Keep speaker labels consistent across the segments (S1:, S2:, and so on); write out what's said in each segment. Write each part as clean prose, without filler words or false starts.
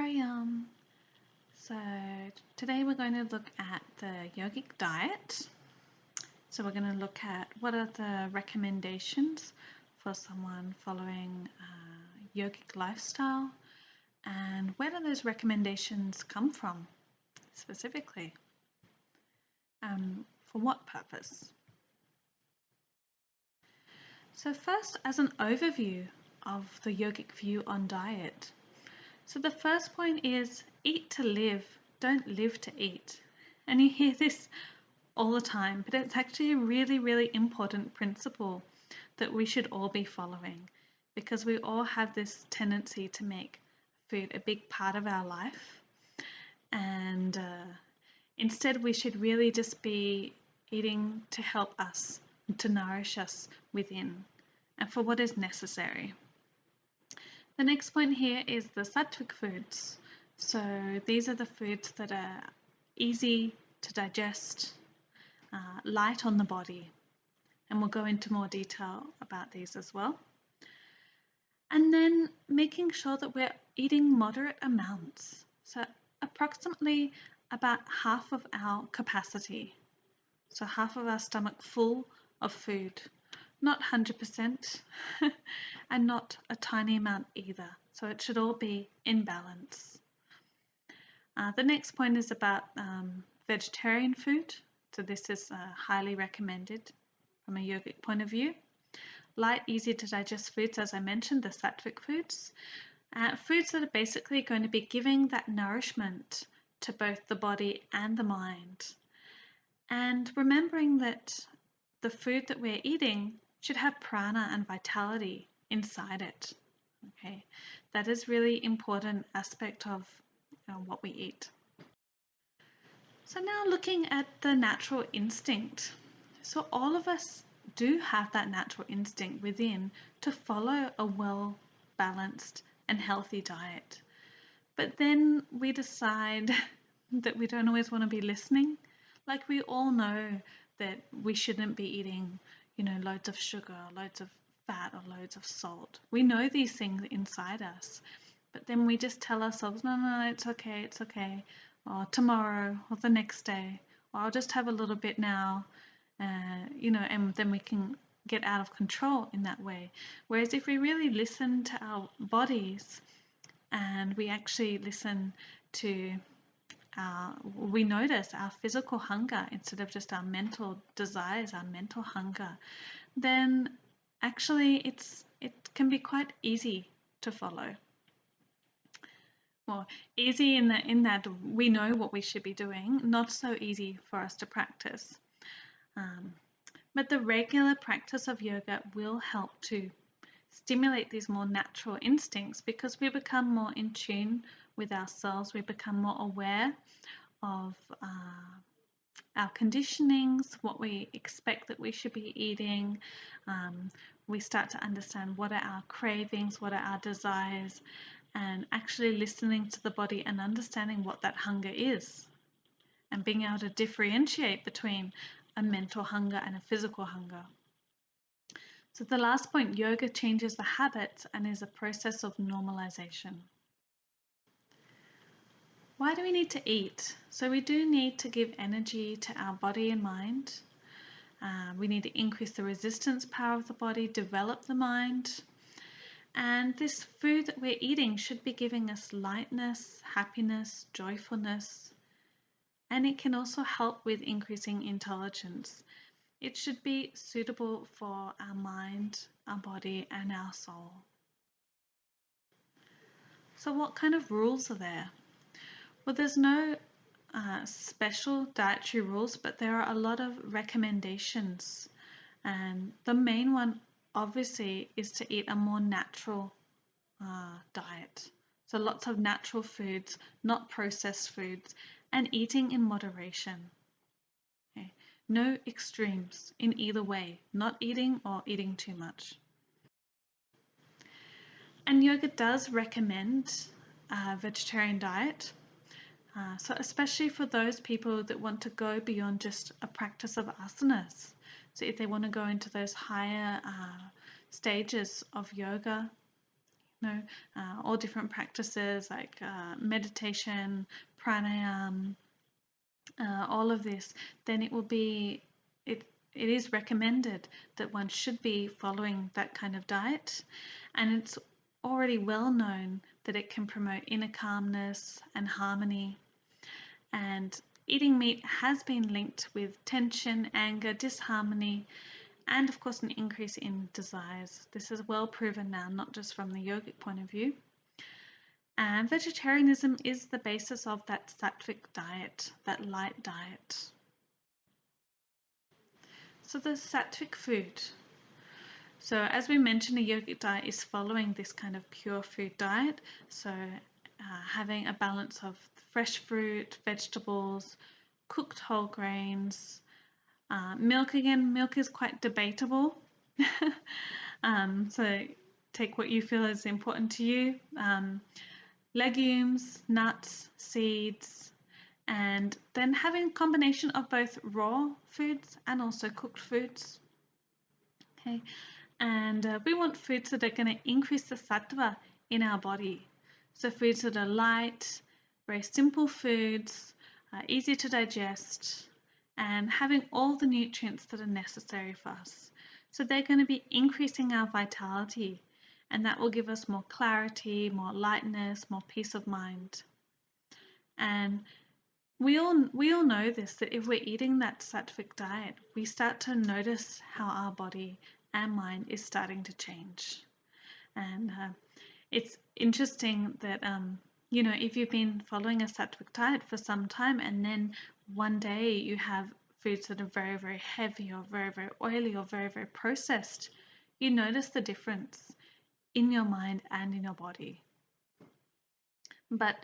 S1: carry on. So today we're going to look at the yogic diet. So we're going to look at what are the recommendations for someone following a yogic lifestyle, and where do those recommendations come from specifically? For what purpose? So first, as an overview of the Yogic View on Diet. So the first point is eat to live, don't live to eat. And you hear this all the time, but it's actually a really, really important principle that we should all be following, because we all have this tendency to make food a big part of our life. And instead, we should really just be eating to help us, to nourish us within, and for what is necessary. The next point here is the sattvic foods. So these are the foods that are easy to digest, light on the body, and we'll go into more detail about these as well. And then making sure that we're eating moderate amounts, so approximately about half of our capacity, so half of our stomach full of food, not 100% and not a tiny amount either, so it should all be in balance. The next point is about vegetarian food. So this is highly recommended from a yogic point of view. Light, easy to digest foods, as I mentioned, the sattvic foods. Foods that are basically going to be giving that nourishment to both the body and the mind. And remembering that the food that we're eating should have prana and vitality inside it. Okay, that is really important aspect of what we eat. So now looking at the natural instinct. So all of us do have that natural instinct within to follow a well-balanced and healthy diet. But then we decide that we don't always want to be listening. Like, we all know that we shouldn't be eating, loads of sugar, loads of fat, or loads of salt. We know these things inside us, but then we just tell ourselves, no, it's okay, or tomorrow, or the next day, or I'll just have a little bit now, and then we can get out of control in that way. Whereas if we really listen to our bodies and we actually listen to we notice our physical hunger instead of just our mental desires, our mental hunger, then actually it can be quite easy to follow. Well, easy in that we know what we should be doing, not so easy for us to practice. But the regular practice of yoga will help to stimulate these more natural instincts, because we become more in tune with ourselves, we become more aware of our conditionings, what we expect that we should be eating. We start to understand what are our cravings, what are our desires, and actually listening to the body and understanding what that hunger is, and being able to differentiate between a mental hunger and a physical hunger. So the last point, yoga changes the habits and is a process of normalization. Why do we need to eat? So we do need to give energy to our body and mind. We need to increase the resistance power of the body, develop the mind. And this food that we're eating should be giving us lightness, happiness, joyfulness, and it can also help with increasing intelligence. It should be suitable for our mind, our body, and our soul. So what kind of rules are there? Well, there's no special dietary rules, but there are a lot of recommendations. And the main one, obviously, is to eat a more natural diet. So lots of natural foods, not processed foods, and eating in moderation. Okay. No extremes in either way, not eating or eating too much. And yoga does recommend a vegetarian diet. So especially for those people that want to go beyond just a practice of asanas. So if they want to go into those higher stages of yoga, all different practices like meditation, pranayama, all of this, then it will be, it is recommended that one should be following that kind of diet. And it's already well known that it can promote inner calmness and harmony. And eating meat has been linked with tension, anger, disharmony, and of course an increase in desires. This is well proven now, not just from the yogic point of view. And vegetarianism is the basis of that sattvic diet, that light diet. So the sattvic food. So as we mentioned, a yogic diet is following this kind of pure food diet. So having a balance of fresh fruit, vegetables, cooked whole grains, milk. Again, milk is quite debatable. So take what you feel is important to you. Legumes, nuts, seeds, and then having a combination of both raw foods and also cooked foods. Okay, and we want foods that are going to increase the sattva in our body. So foods that are light, very simple foods, easy to digest, and having all the nutrients that are necessary for us. So they're going to be increasing our vitality, and that will give us more clarity, more lightness, more peace of mind. And we all know this, that if we're eating that sattvic diet, we start to notice how our body and mind is starting to change. And it's interesting that if you've been following a sattvic diet for some time and then one day you have foods that are very, very heavy or very, very oily or very, very processed, you notice the difference in your mind and in your body. But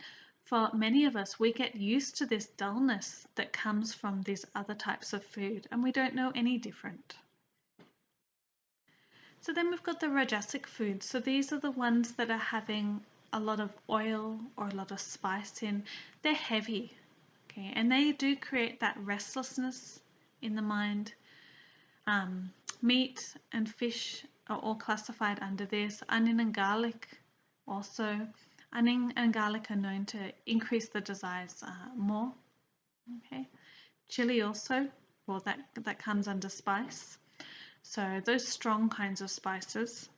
S1: for many of us, we get used to this dullness that comes from these other types of food, and we don't know any different. So then we've got the rajasic foods. So these are the ones that are having a lot of oil or a lot of spice in. They're heavy, okay, and they do create that restlessness in the mind. Meat and fish are all classified under this. Onion and garlic also. Onion and garlic are known to increase the desires more. Okay, chili also, well, that comes under spice. So those strong kinds of spices.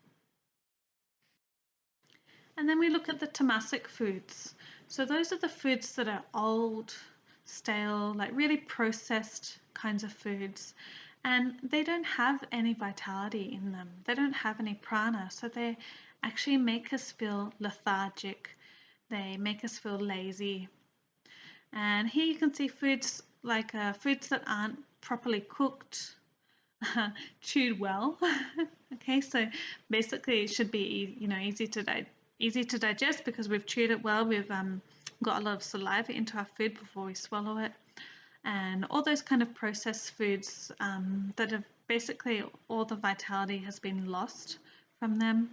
S1: And then we look at the tamasic foods. So those are the foods that are old, stale, like really processed kinds of foods. And they don't have any vitality in them. They don't have any prana. So they actually make us feel lethargic. They make us feel lazy. And here you can see foods like foods that aren't properly cooked, chewed well. Okay, so basically it should be easy to digest because we've chewed it well. We've got a lot of saliva into our food before we swallow it, and all those kind of processed foods that have basically all the vitality has been lost from them.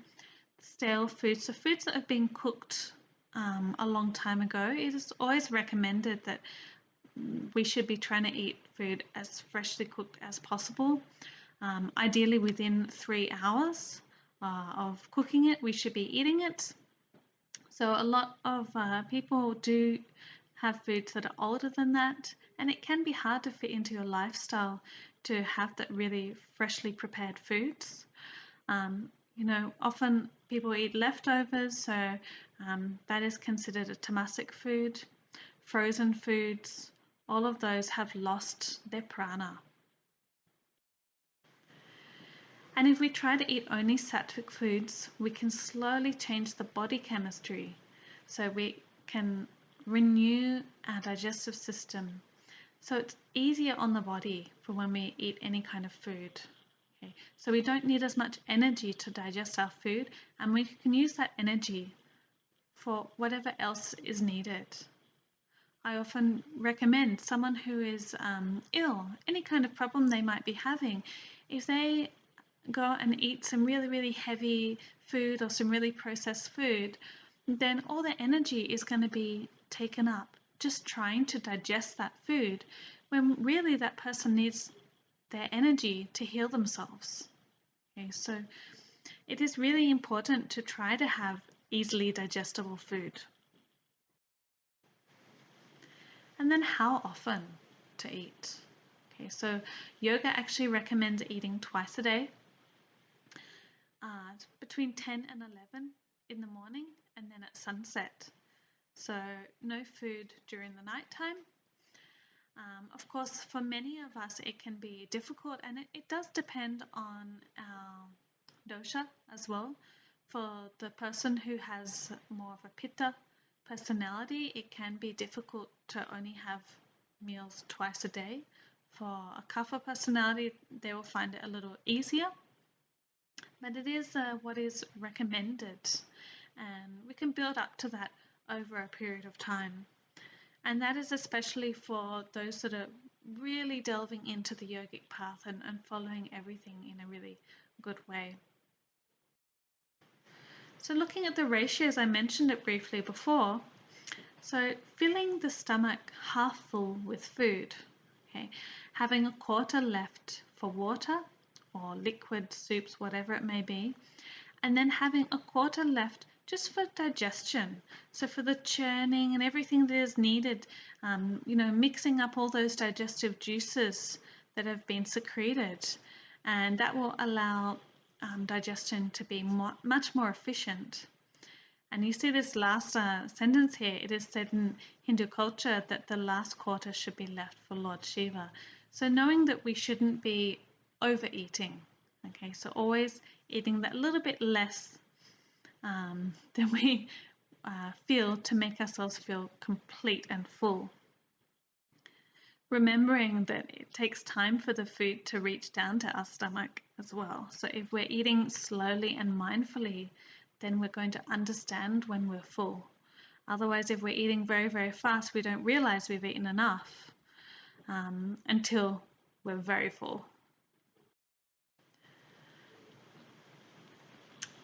S1: Stale foods, so foods that have been cooked a long time ago. It is always recommended that we should be trying to eat food as freshly cooked as possible. Ideally within 3 hours of cooking it, we should be eating it. So a lot of people do have foods that are older than that, and it can be hard to fit into your lifestyle to have that really freshly prepared foods. Often people eat leftovers, so that is considered a tamasic food. Frozen foods, all of those have lost their prana. And if we try to eat only sattvic foods, we can slowly change the body chemistry. So we can renew our digestive system. So it's easier on the body for when we eat any kind of food. Okay. So we don't need as much energy to digest our food, and we can use that energy for whatever else is needed. I often recommend someone who is ill, any kind of problem they might be having, if they go and eat some really, really heavy food or some really processed food, then all their energy is going to be taken up just trying to digest that food, when really that person needs their energy to heal themselves. Okay, so it is really important to try to have easily digestible food. And then how often to eat. Okay, so yoga actually recommends eating twice a day, between 10 and 11 in the morning and then at sunset. So no food during the nighttime. Of course, for many of us, it can be difficult, and it does depend on our dosha as well. For the person who has more of a pitta personality, it can be difficult to only have meals twice a day. For a kapha personality, they will find it a little easier, but it is what is recommended, and we can build up to that over a period of time. And that is especially for those that are really delving into the yogic path and following everything in a really good way. So looking at the ratios, I mentioned it briefly before. So filling the stomach half full with food, okay, having a quarter left for water or liquid soups, whatever it may be, and then having a quarter left just for digestion, so for the churning and everything that is needed, mixing up all those digestive juices that have been secreted, and that will allow digestion to be much more efficient. And you see this last sentence here, it is said in Hindu culture that the last quarter should be left for Lord Shiva. So knowing that we shouldn't be overeating, okay, so always eating that little bit less than we feel to make ourselves feel complete and full. Remembering that it takes time for the food to reach down to our stomach as well. So if we're eating slowly and mindfully, then we're going to understand when we're full. Otherwise, if we're eating very, very fast, we don't realize we've eaten enough until we're very full.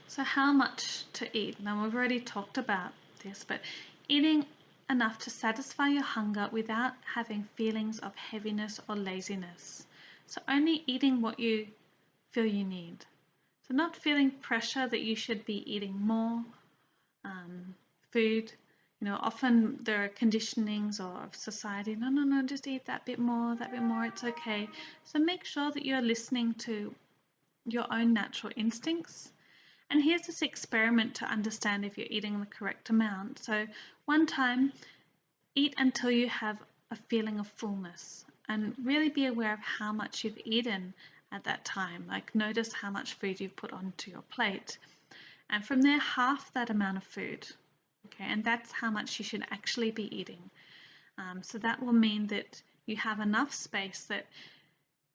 S1: So how much to eat? Now we've already talked about this, but eating enough to satisfy your hunger without having feelings of heaviness or laziness. So only eating what you feel you need. So not feeling pressure that you should be eating more food. Often there are conditionings of society, no, just eat that bit more, it's okay. So make sure that you're listening to your own natural instincts. And here's this experiment to understand if you're eating the correct amount. So one time, eat until you have a feeling of fullness and really be aware of how much you've eaten at that time. Like notice how much food you've put onto your plate. And from there, half that amount of food. Okay, and that's how much you should actually be eating. So that will mean that you have enough space that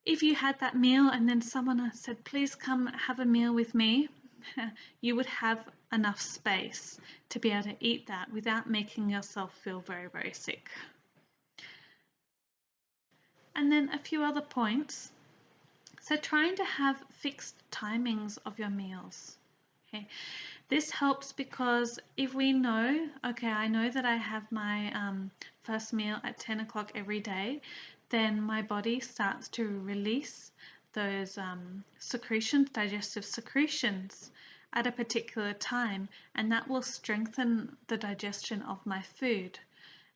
S1: if you had that meal and then someone said, please come have a meal with me, you would have enough space to be able to eat that without making yourself feel very, very sick. And then a few other points. So trying to have fixed timings of your meals. Okay, this helps because if we know, okay, I know that I have my first meal at 10 o'clock every day, then my body starts to release those secretions, digestive secretions, at a particular time, and that will strengthen the digestion of my food,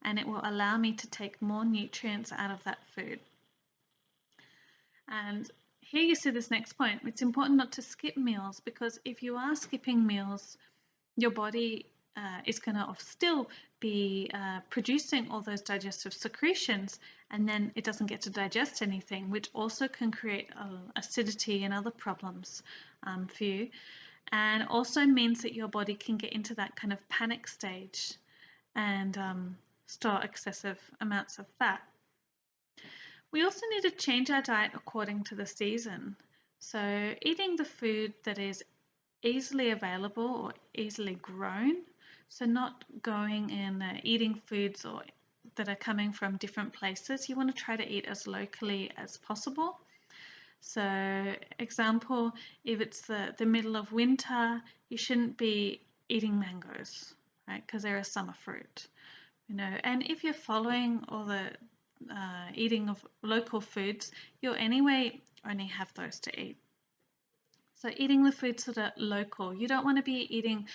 S1: and it will allow me to take more nutrients out of that food. And here you see this next point. It's important not to skip meals, because if you are skipping meals, your body is going to still be producing all those digestive secretions, and then it doesn't get to digest anything, which also can create acidity and other problems for you. And also means that your body can get into that kind of panic stage and store excessive amounts of fat. We also need to change our diet according to the season. So eating the food that is easily available or easily grown. So not going and eating foods that are coming from different places. You want to try to eat as locally as possible. So example, if it's the middle of winter, you shouldn't be eating mangoes, right? Because they're a summer fruit, And if you're following all the eating of local foods, you'll anyway only have those to eat. So eating the foods that are local. You don't want to be eating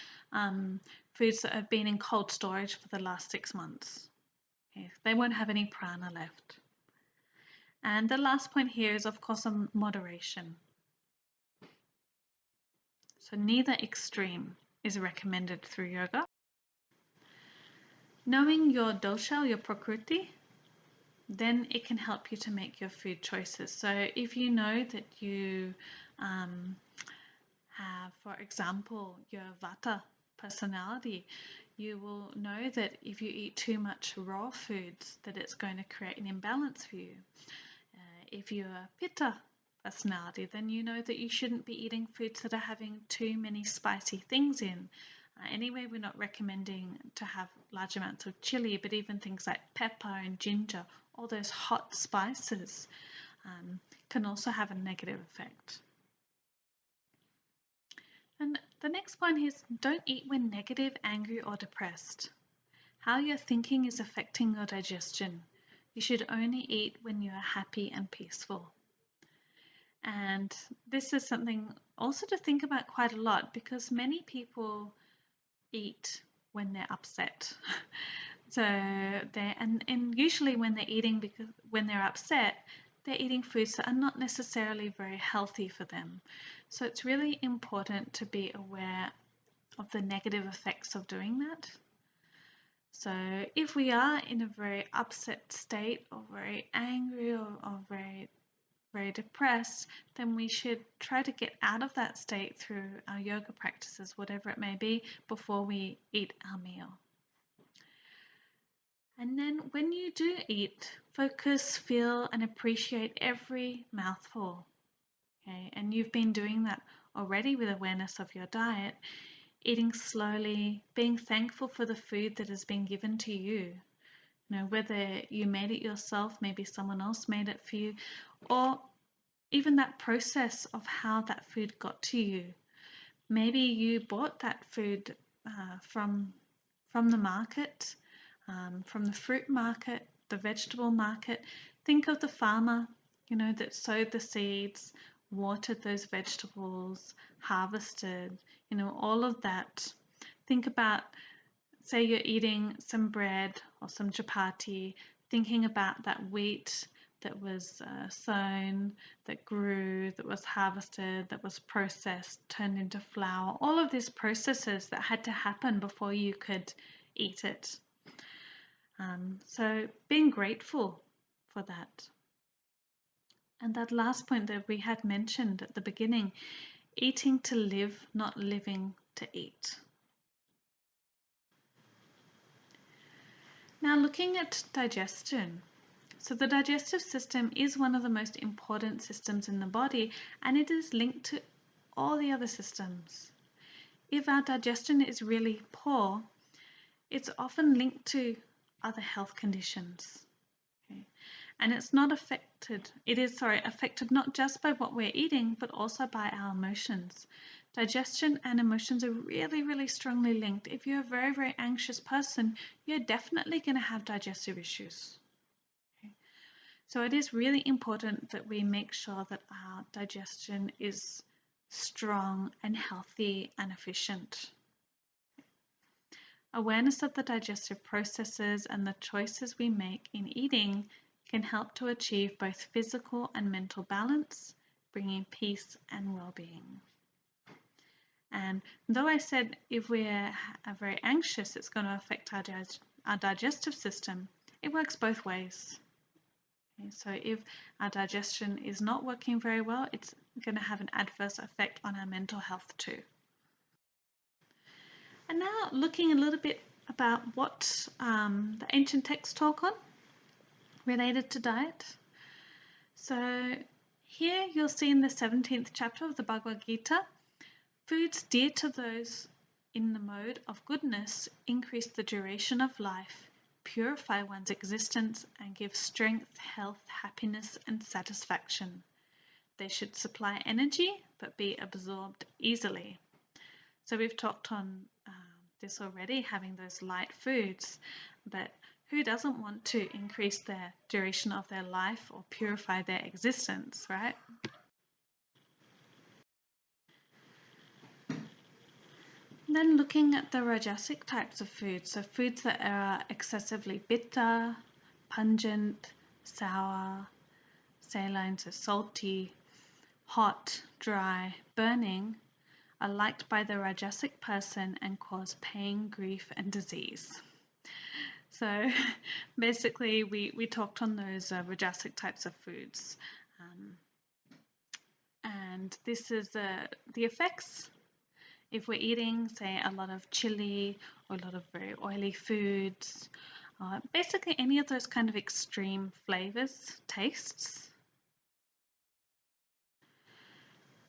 S1: foods that have been in cold storage for the last 6 months. Okay? They won't have any prana left. And the last point here is, of course, moderation. So neither extreme is recommended through yoga. Knowing your dosha, your prakriti, then it can help you to make your food choices. So if you know that you have, for example, your vata personality, you will know that if you eat too much raw foods, that it's going to create an imbalance for you. If you're a pitta personality, then you know that you shouldn't be eating foods that are having too many spicy things in. Anyway, we're not recommending to have large amounts of chili, but even things like pepper and ginger, all those hot spices, can also have a negative effect. And the next one is, don't eat when negative, angry, or depressed. How you're thinking is affecting your digestion. You should only eat when you are happy and peaceful. And this is something also to think about quite a lot, because many people eat when they're upset. So and usually when they're eating, because when they're upset, they're eating foods that are not necessarily very healthy for them. So it's really important to be aware of the negative effects of doing that. So if we are in a very upset state, or very angry, or very depressed, then we should try to get out of that state through our yoga practices, whatever it may be, before we eat our meal. And then when you do eat, focus, feel, and appreciate every mouthful. Okay, and you've been doing that already with awareness of your diet, eating slowly, being thankful for the food that has been given to you. You know, whether you made it yourself, maybe someone else made it for you, or even that process of how that food got to you. Maybe you bought that food from the market, from the fruit market, the vegetable market. Think of the farmer, you know, that sowed the seeds, watered those vegetables, harvested, you know, all of that. Think about, say you're eating some bread or some chapati, thinking about that wheat that was sown, that grew, that was harvested, that was processed, turned into flour, all of these processes that had to happen before you could eat it. So being grateful for that. And that last point that we had mentioned at the beginning, eating to live, not living to eat. Now looking at digestion. So the digestive system is one of the most important systems in the body, and it is linked to all the other systems. If our digestion is really poor, it's often linked to other health conditions. Okay? And it's not affected, affected not just by what we're eating, but also by our emotions. Digestion and emotions are really, really strongly linked. If you're a very, very anxious person, you're definitely going to have digestive issues. So it is really important that we make sure that our digestion is strong and healthy and efficient. Awareness of the digestive processes and the choices we make in eating can help to achieve both physical and mental balance, bringing peace and well-being. And though I said if we're very anxious, it's going to affect our digestive system, it works both ways. Okay, so if our digestion is not working very well, it's going to have an adverse effect on our mental health too. And now looking a little bit about what the ancient texts talk on related to diet. So here you'll see in the 17th chapter of the Bhagavad Gita, foods dear to those in the mode of goodness increase the duration of life, purify one's existence, and give strength, health, happiness, and satisfaction. They should supply energy but be absorbed easily. So we've talked on this already, having those light foods, but who doesn't want to increase the duration of their life or purify their existence, right? Then looking at the rajasic types of foods, so foods that are excessively bitter, pungent, sour, saline, so salty, hot, dry, burning, are liked by the rajasic person and cause pain, grief, and disease. So basically we talked on those rajasic types of foods. And this is the effects if we're eating, say, a lot of chili or a lot of very oily foods, basically any of those kind of extreme flavors, tastes.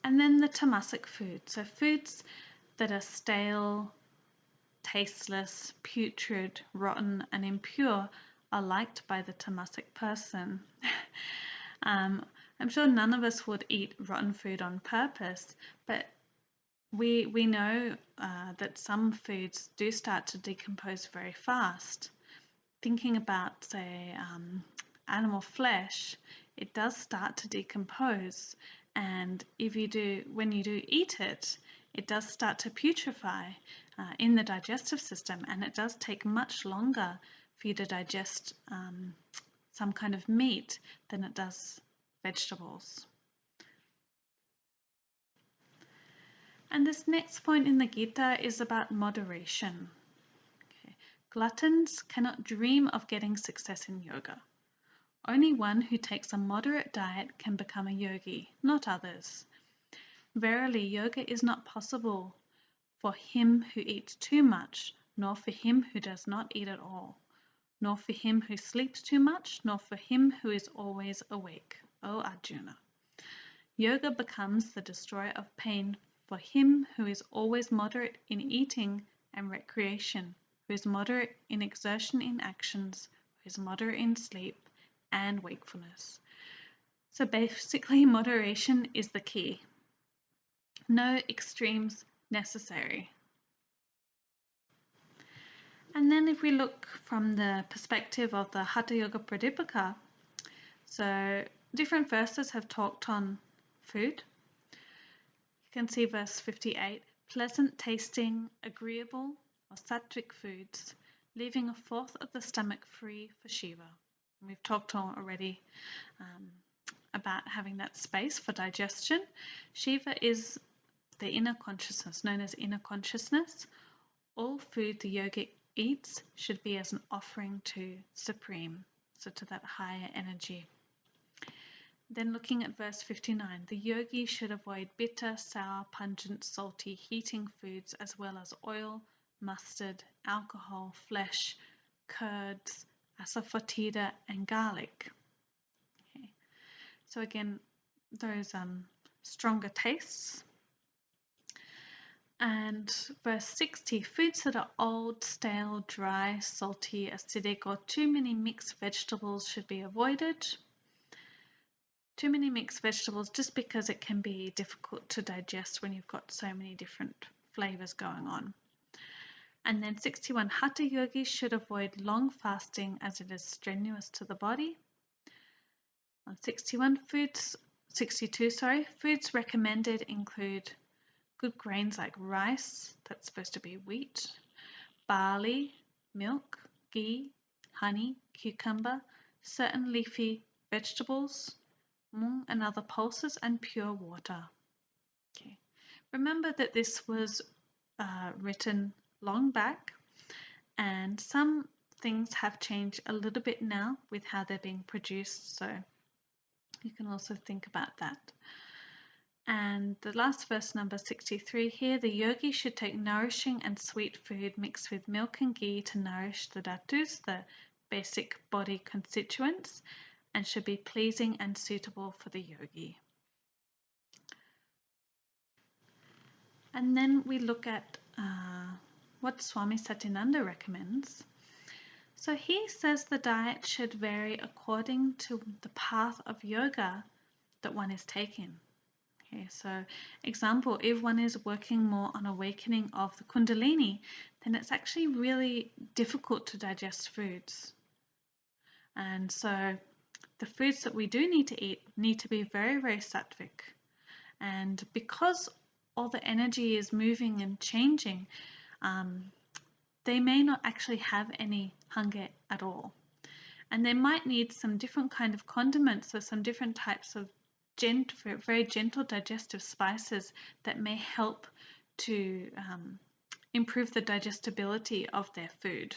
S1: And then the tamasic foods, so foods that are stale, tasteless, putrid, rotten, and impure are liked by the tamasic person. I'm sure none of us would eat rotten food on purpose, but we know that some foods do start to decompose very fast. Thinking about, say, animal flesh, it does start to decompose, and when you do eat it, it does start to putrefy in the digestive system, and it does take much longer for you to digest some kind of meat than it does vegetables. And this next point in the Gita is about moderation. Okay. Gluttons cannot dream of getting success in yoga. Only one who takes a moderate diet can become a yogi, not others. Verily, yoga is not possible for him who eats too much, nor for him who does not eat at all, nor for him who sleeps too much, nor for him who is always awake. O Arjuna. Yoga becomes the destroyer of pain for him who is always moderate in eating and recreation, who is moderate in exertion in actions, who is moderate in sleep and wakefulness. So basically, moderation is the key. No extremes necessary. And then if we look from the perspective of the Hatha Yoga Pradipika, so different verses have talked on food. You can see verse 58, pleasant tasting, agreeable or sattvic foods, leaving a fourth of the stomach free for Shiva. And we've talked already about having that space for digestion. Shiva is the inner consciousness, known as inner consciousness. All food the yogi eats should be as an offering to Supreme, so to that higher energy. Then looking at verse 59, the yogi should avoid bitter, sour, pungent, salty, heating foods as well as oil, mustard, alcohol, flesh, curds, asafoetida, and garlic. Okay. So again, those stronger tastes. And verse 60, foods that are old, stale, dry, salty, acidic, or too many mixed vegetables should be avoided. Too many mixed vegetables just because it can be difficult to digest when you've got so many different flavors going on. And then 61, Hatha yogis should avoid long fasting as it is strenuous to the body. On 62, foods recommended include good grains like rice, that's supposed to be wheat, barley, milk, ghee, honey, cucumber, certain leafy vegetables, mung and other pulses, and pure water. Okay. Remember that this was written long back, and some things have changed a little bit now with how they're being produced, so you can also think about that. And the last verse, number 63 here, the yogi should take nourishing and sweet food mixed with milk and ghee to nourish the dhatus, the basic body constituents, and should be pleasing and suitable for the yogi. And then we look at what Swami Satyananda recommends. So he says the diet should vary according to the path of yoga that one is taking. Okay, so example, if one is working more on awakening of the Kundalini, then it's actually really difficult to digest foods. And so the foods that we do need to eat need to be very, very sattvic. And because all the energy is moving and changing, they may not actually have any hunger at all. And they might need some different kind of condiments or some different types of very gentle digestive spices that may help to improve the digestibility of their food.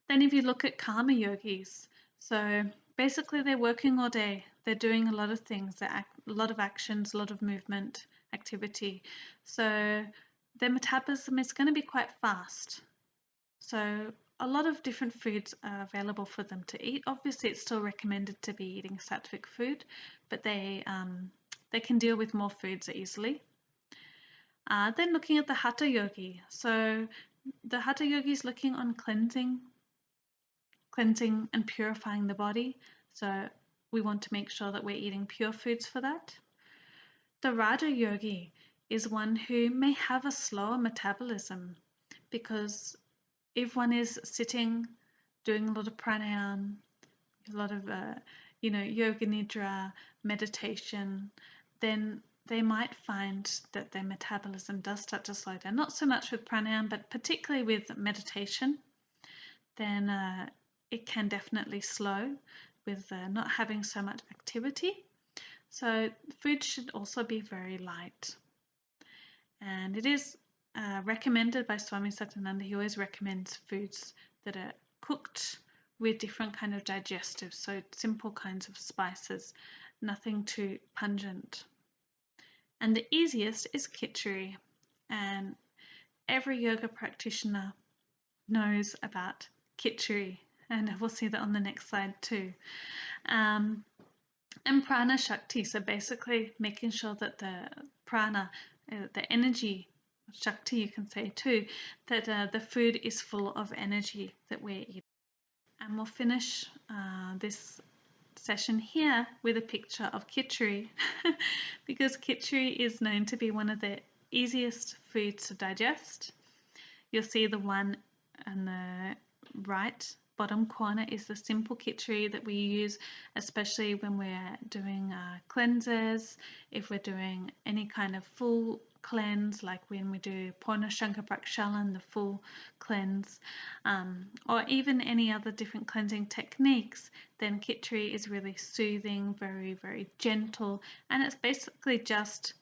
S1: Then if you look at karma yogis, so basically they're working all day, they're doing a lot of things, a lot of actions, a lot of movement, activity. So their metabolism is going to be quite fast. So a lot of different foods are available for them to eat. Obviously, it's still recommended to be eating sattvic food, but they can deal with more foods easily. Then looking at the hatha yogi. So the hatha yogi is looking on cleansing and purifying the body. So we want to make sure that we're eating pure foods for that. The Raja yogi is one who may have a slower metabolism, because if one is sitting, doing a lot of pranayama, a lot of yoga nidra, meditation, then they might find that their metabolism does start to slow down. Not so much with pranayama, but particularly with meditation, then it can definitely slow with not having so much activity. So food should also be very light. And it is recommended by Swami Satyananda. He always recommends foods that are cooked with different kind of digestives, so simple kinds of spices, nothing too pungent. And the easiest is khichdi, and every yoga practitioner knows about khichdi, and we'll see that on the next slide too. And prana shakti, so basically making sure that the prana, the energy, shakti you can say too, that the food is full of energy that we're eating. And we'll finish this session here with a picture of khichdi because khichdi is known to be one of the easiest foods to digest. You'll see the one on the right bottom corner is the simple khichdi that we use, especially when we're doing cleanses, if we're doing any kind of full cleanse, like when we do Purna Shankar Prakshalan, the full cleanse, or even any other different cleansing techniques, then khichdi is really soothing, very, very gentle, and it's basically just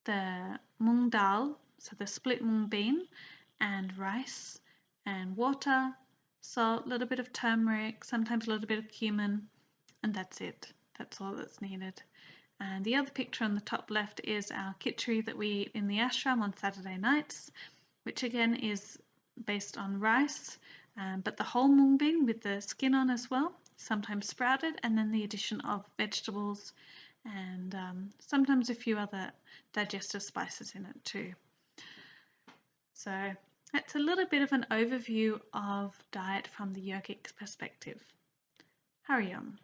S1: the mung dal, so the split mung bean, and rice and water, salt, a little bit of turmeric, sometimes a little bit of cumin, and that's it. That's all that's needed. And the other picture on the top left is our khichdi that we eat in the ashram on Saturday nights, which again is based on rice, but the whole mung bean with the skin on as well, sometimes sprouted, and then the addition of vegetables and sometimes a few other digestive spices in it too. So that's a little bit of an overview of diet from the yogic perspective. Hari Om.